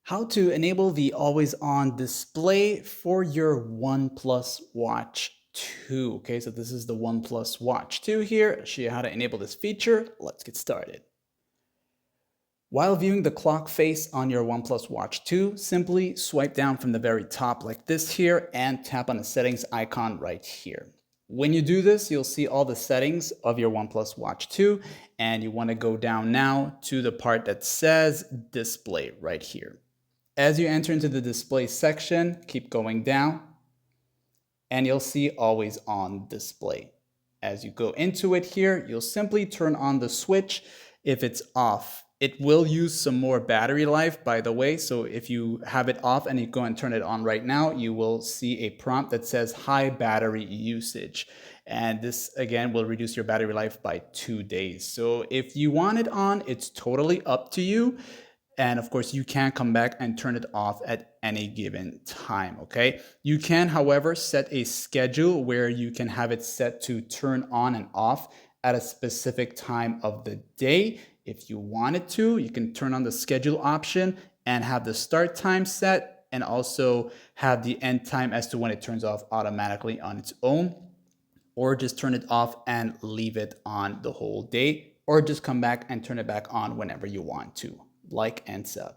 How to enable the always on display for your OnePlus Watch 2. Okay, so this is the OnePlus Watch 2 here. I'll show you how to enable this feature. Let's get started. While viewing the clock face on your OnePlus Watch 2, simply swipe down from the very top like this here and tap on the settings icon right here. When you do this, you'll see all the settings of your OnePlus Watch 2, and you want to go down now to the part that says display right here. As you enter into the display section, keep going down and you'll see always on display. As you go into it here, you'll simply turn on the switch if it's off. It will use some more battery life, by the way. So if you have it off and you go and turn it on right now, you will see a prompt that says high battery usage. And this again will reduce your battery life by 2 days. So if you want it on, it's totally up to you. And of course, you can come back and turn it off at any given time, okay? You can, however, set a schedule where you can have it set to turn on and off at a specific time of the day. If you wanted to, you can turn on the schedule option and have the start time set and also have the end time as to when it turns off automatically on its own, or just turn it off and leave it on the whole day, or just come back and turn it back on whenever you want to. Like and sub.